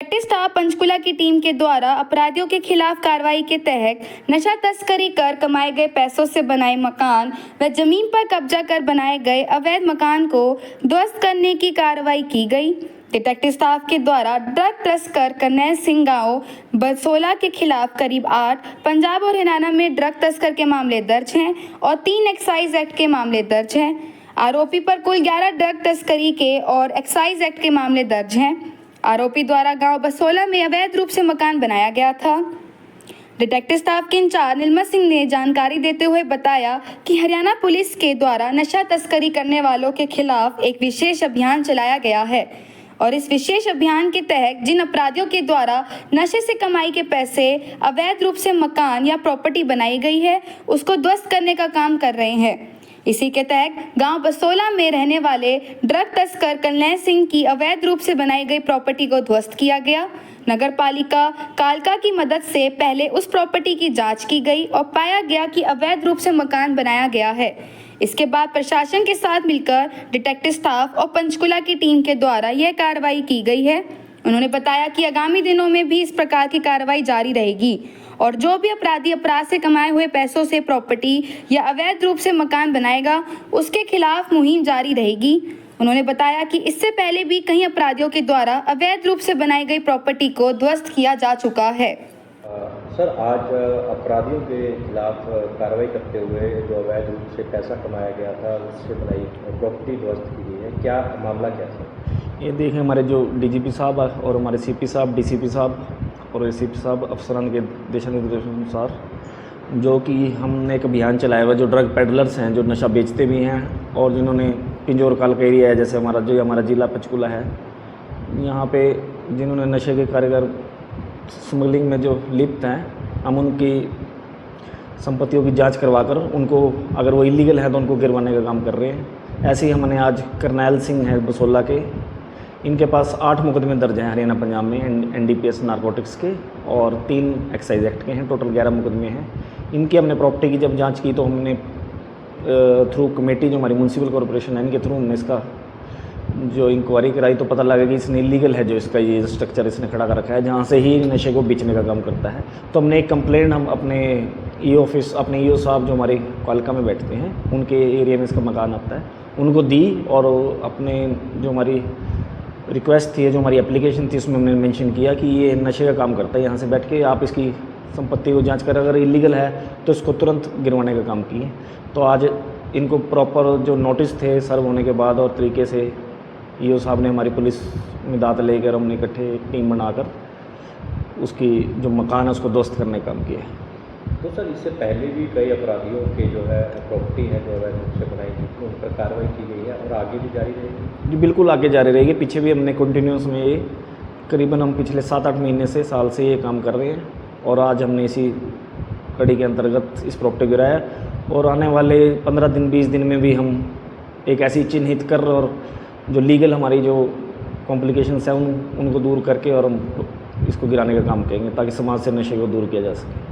Detective staff Panchkula की team के द्वारा अपराधियों के खिलाफ कार्रवाई के तहत नशा तस्करी कर कमाए गए पैसों से बनाए मकान व जमीन पर कब्जा कर बनाए गए अवैध मकान को ध्वस्त करने की कार्रवाई की गई। डिटेक्टिव स्टाफ के द्वारा ड्रग तस्कर करनैल सिंह गांव बसोला के खिलाफ करीब 8 पंजाब और हरियाणा में ड्रग तस्कर के मामले दर्ज हैं और 3 एक्साइज एक्ट के मामले दर्ज हैं। आरोपी पर कुल 11 ड्रग तस्करी के और एक्साइज एक्ट के मामले दर्ज हैं। आरोपी द्वारा गांव बसोला में अवैध रूप से मकान बनाया गया था। डिटेक्टिव स्टाफ के इंचार्ज निर्मल सिंह ने जानकारी देते हुए बताया कि हरियाणा पुलिस के द्वारा नशा तस्करी करने वालों के खिलाफ एक विशेष अभियान चलाया गया है और इस विशेष अभियान के तहत जिन अपराधियों के द्वारा नशे से कमाई के पैसे अवैध रूप से मकान या प्रॉपर्टी बनाई गई है उसको ध्वस्त करने का काम कर रहे हैं। इसी के तहत गांव बसोला में रहने वाले ड्रग तस्कर करनैल सिंह की अवैध रूप से बनाई गई प्रॉपर्टी को ध्वस्त किया गया। नगर पालिका कालका की मदद से पहले उस प्रॉपर्टी की जांच की गई और पाया गया कि अवैध रूप से मकान बनाया गया है। इसके बाद प्रशासन के साथ मिलकर डिटेक्टिव स्टाफ और पंचकुला की टीम के द्वारा यह कार्रवाई की गई है। उन्होंने बताया कि आगामी दिनों में भी इस प्रकार की कार्रवाई जारी रहेगी और जो भी अपराधी अपराध से कमाए हुए पैसों से प्रॉपर्टी या अवैध रूप से मकान बनाएगा उसके खिलाफ मुहिम जारी रहेगी। उन्होंने बताया कि इससे पहले भी कई अपराधियों के द्वारा अवैध रूप से बनाई गई प्रॉपर्टी को ध्वस्त किया जा चुका है। सर, आज अपराधियों के खिलाफ कार्रवाई करते हुए जो अवैध रूप से पैसा कमाया गया था उससे बनाई प्रॉपर्टी ध्वस्त की गई है, क्या मामला क्या था? ये देखिए, हमारे जो डीजीपी साहब और हमारे सीपी साहब, डीसीपी साहब और एसीपी साहब अफसरान के दिशा निर्देशानुसार जो कि हमने एक अभियान चलाया हुआ, जो ड्रग पेडलर्स हैं, जो नशा बेचते भी हैं और जिन्होंने पिंजौर काल का एरिया है, जैसे हमारा ज़िला पंचकुला है, यहाँ पे जिन्होंने नशे के कारीगर स्मगलिंग में जो लिप्त हैं, हम उनकी संपत्तियों की जांच करवाकर उनको, अगर वो इलीगल है तो उनको गिरवाने का काम कर रहे हैं। ऐसे ही हमने आज करनैल सिंह है बसोला के, इनके पास 8 मुकदमे दर्ज हैं हरियाणा पंजाब में एनडीपीएस नारकोटिक्स के और 3 एक्साइज एक्ट के हैं। टोटल 11 मुकदमे हैं। इनकी हमने प्रॉपर्टी की जब जांच की तो हमने थ्रू कमेटी जो हमारी म्यूनसिपल कॉरपोरेशन है, इनके थ्रू हमने इसका जो इंक्वायरी कराई तो पता लगा कि इसने इलीगल है, जो इसका ये स्ट्रक्चर इसने खड़ा कर रखा है, जहाँ से ही नशे को बेचने का काम करता है। तो हमने एक कंप्लेंट हम अपने अपने ईओ साहब जो हमारे कालका में बैठते हैं, उनके एरिया में इसका मकान आता है, उनको दी और अपने जो हमारी रिक्वेस्ट थी, जो हमारी एप्लीकेशन थी, उसमें हमने मेंशन किया कि ये नशे का काम करता है, यहाँ से बैठ के आप इसकी संपत्ति को जांच करें, अगर इलीगल है तो इसको तुरंत गिरवाने का काम किए। तो आज इनको प्रॉपर जो नोटिस थे सर्व होने के बाद और तरीके से ईओ साहब ने हमारी पुलिस में दाद लेकर हमने इकट्ठे टीम बनाकर उसकी जो मकान है उसको ध्वस्त करने का काम किया। तो सर, इससे पहले भी कई अपराधियों के जो है प्रॉपर्टी है जो अवैध रूप से बनाई गई, उन पर कार्रवाई की गई है और आगे भी जारी रहेगी? जी बिल्कुल, आगे जारी रहेगी। पीछे भी हमने कंटिन्यूस में ये करीबन हम पिछले 7-8 महीने से साल से ये काम कर रहे हैं और आज हमने इसी कड़ी के अंतर्गत इस प्रॉपर्टी गिराया और आने वाले 15 दिन 20 दिन में भी हम एक ऐसी चिन्हित कर और जो लीगल हमारी जो कॉम्प्लिकेशंस हैं उनको दूर करके और हम इसको गिराने का काम करेंगे ताकि समाज से नशे को दूर किया जा सके।